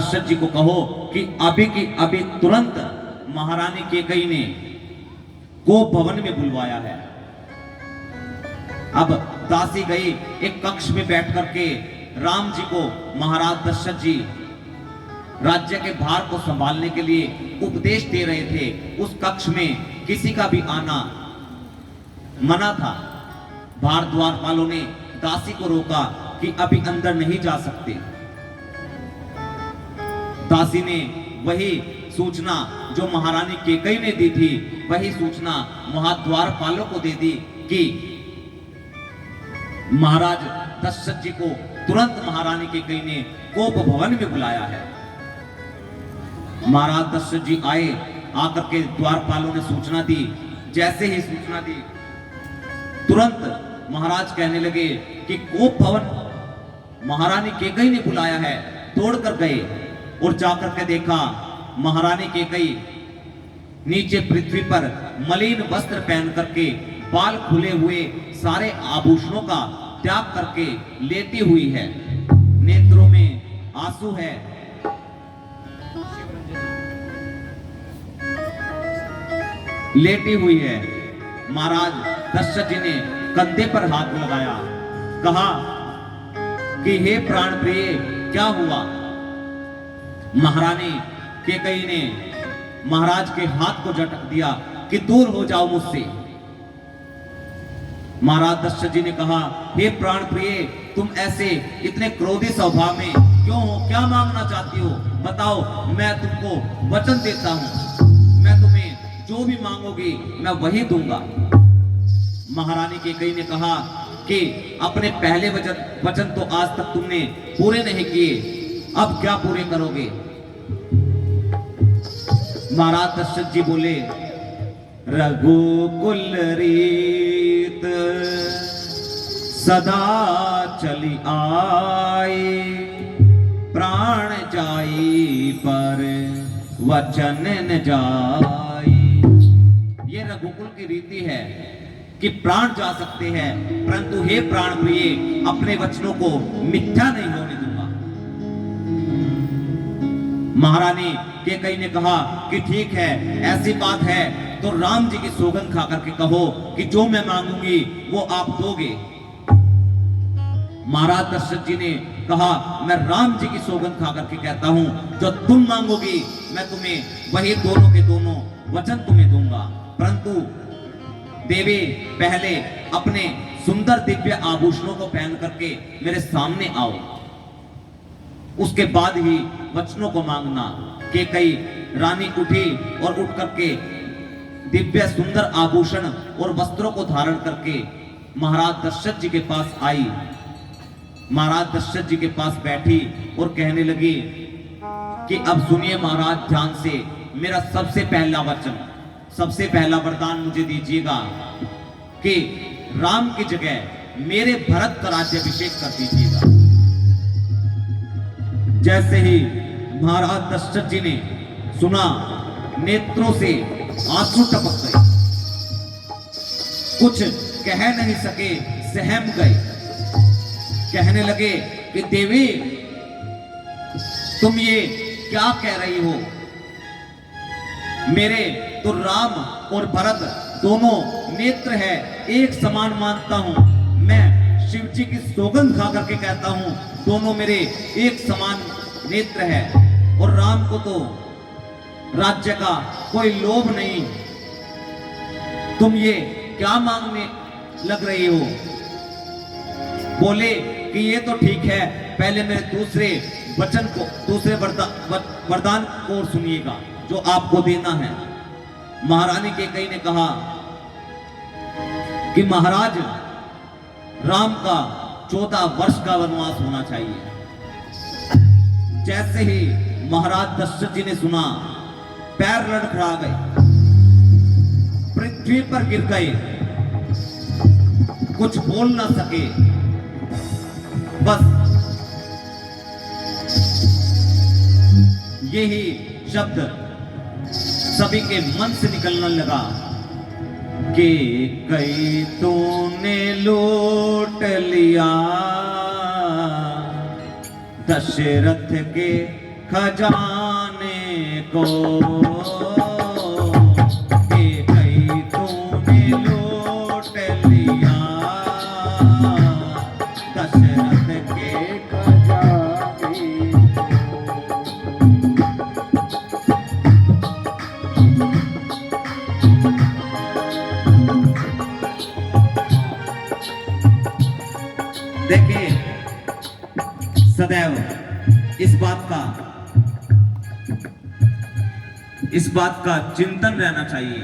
दशरथ जी को कहो कि अभी की अभी तुरंत महारानी केकई ने गोप भवन में बुलवाया है। अब दासी गई, एक कक्ष में बैठ करके राम जी को महाराज दशरथ जी राज्य के भार को संभालने के लिए उपदेश दे रहे थे। उस कक्ष में किसी का भी आना मना था। भार द्वारपालों ने दासी को रोका कि अभी अंदर नहीं जा सकते। दासी ने वही सूचना जो महारानी केकई ने दी थी, वही सूचना महाद्वारपालों को दे दी कि महाराज दशरथ जी को तुरंत महारानी केकई ने कोप भवन में बुलाया है। महाराज दशरथ जी आए, आकर के द्वारपालों ने सूचना दी। जैसे ही सूचना दी, तुरंत महाराज कहने लगे कि कोप भवन महारानी केकई ने बुलाया है। तोड़कर गए और जाकर के देखा महारानी केकई नीचे पृथ्वी पर मलिन वस्त्र पहन करके, बाल खुले हुए, सारे आभूषणों का त्याग करके लेटी हुई है। नेत्रों में आंसू है। लेटी हुई है। महाराज दशरथ जी ने कंधे पर हाथ लगाया, कहा कि हे प्राण प्रिय, क्या हुआ? महारानी केकई ने महाराज के हाथ को झटक दिया कि दूर हो जाओ मुझसे। महाराज दशरथ जी ने कहा, हे प्राण प्रिय, तुम ऐसे इतने क्रोधी स्वभाव में क्यों हो? क्या मांगना चाहती हो? बताओ, मैं तुमको वचन देता हूं। मैं तुम्हें जो भी मांगोगी मैं वही दूंगा। महारानी केकई ने कहा कि अपने पहले वचन तो आज तक तुमने पूरे नहीं किए, अब क्या पूरे करोगे? महाराज दशरथ जी बोले, रघुकुल रीत सदा चली आई, प्राण जाई पर वचन न जाई। ये रघुकुल की रीति है कि प्राण जा सकते हैं, परंतु हे प्राण प्रिय, अपने वचनों को मिथ्या नहीं होने दूंगा। महारानी केकई ने कहा कि ठीक है, ऐसी बात है तो राम जी की सौगंध खा करके कहो कि जो मैं मांगूंगी वो आप दोगे। महाराज दशरथ जी ने कहा, मैं राम जी की सौगंध खा करके कहता हूं, जो तुम मांगोगी मैं तुम्हें वही दोनों के दोनों वचन तुम्हें दूंगा। परंतु देवी, पहले अपने सुंदर दिव्य आभूषणों को पहन करके मेरे सामने आओ, उसके बाद ही वचनों को मांगना। केकई रानी उठी और उठ करके दिव्य सुंदर आभूषण और वस्त्रों को धारण करके महाराज दशरथ जी के पास आई। महाराज दशरथ जी के पास बैठी और कहने लगी कि अब सुनिए महाराज ध्यान से, मेरा सबसे पहला वचन, सबसे पहला वरदान मुझे दीजिएगा कि राम की जगह मेरे भरत का राज्याभिषेक कर दीजिएगा। जैसे ही महाराज दशरथ जी ने सुना, नेत्रों से आंसू टपक गए, कुछ कह नहीं सके, सहम गए। कहने लगे कि देवी, तुम ये क्या कह रही हो? मेरे तो राम और भरत दोनों नेत्र है, एक समान मानता हूं। मैं शिव जी की सौगंध खा करके कहता हूं, दोनों मेरे एक समान नेत्र है। और राम को तो राज्य का कोई लोभ नहीं। तुम ये क्या मांगने लग रही हो? बोले कि ये तो ठीक है, पहले मेरे दूसरे वचन को, दूसरे वरदान को सुनिएगा जो आपको देना है। महारानी केकई ने कहा कि महाराज, राम का 14 वर्ष का वनवास होना चाहिए। जैसे ही महाराज दशरथ जी ने सुना, पैर लड़खड़ा गए, पृथ्वी पर गिर गए, कुछ बोल ना सके। बस यही शब्द सभी के मन से निकलने लगा कि कई तूने लूट लिया दशरथ के खजाने को के कई तूने लूट लिया, दशरथ के खजाने देखिए, सदैव इस बात का चिंतन रहना चाहिए।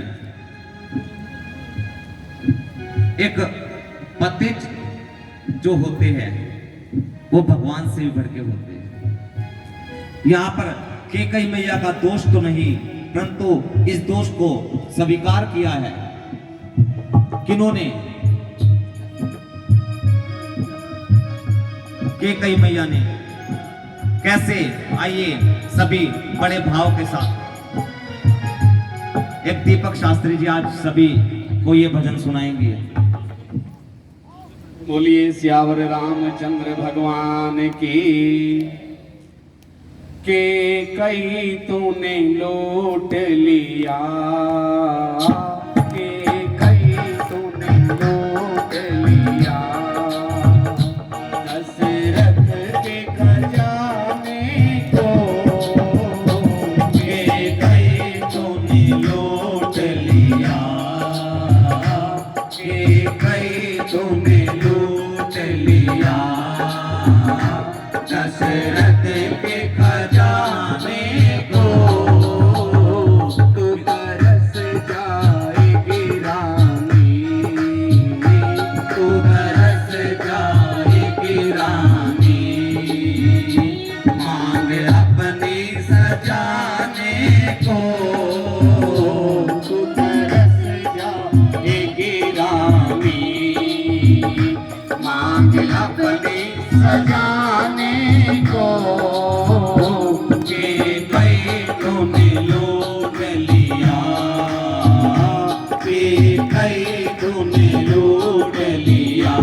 एक पति जो होते हैं वो भगवान से भी बढ़ के होते हैं। यहां पर कैकेयी मैया का दोष तो नहीं, परंतु इस दोष को स्वीकार किया है किन्होंने? कैकेयी मैया ने। कैसे? आइए सभी बड़े भाव के साथ। एक दीपक शास्त्री जी आज सभी को ये भजन सुनाएंगे। बोलिए सियावर रामचंद्र भगवान की। कैकेयी तूने लूट लिया, कैकेयी तूने लूट लिया, दशरथ के खजाने को, कैकेयी तूने लूट लिया, कैकेयी तूने लूट लिया, दशरथ के खजाने को। तू तरस जाएगी रानी, तू तरस जाएगी रानी, मांग अपनी सजाने को। तू तरस जाएगी रानी, मांग अपनी सजाने को। कैकेयी तूने लूट लिया, कैकेयी तूने लूट लिया।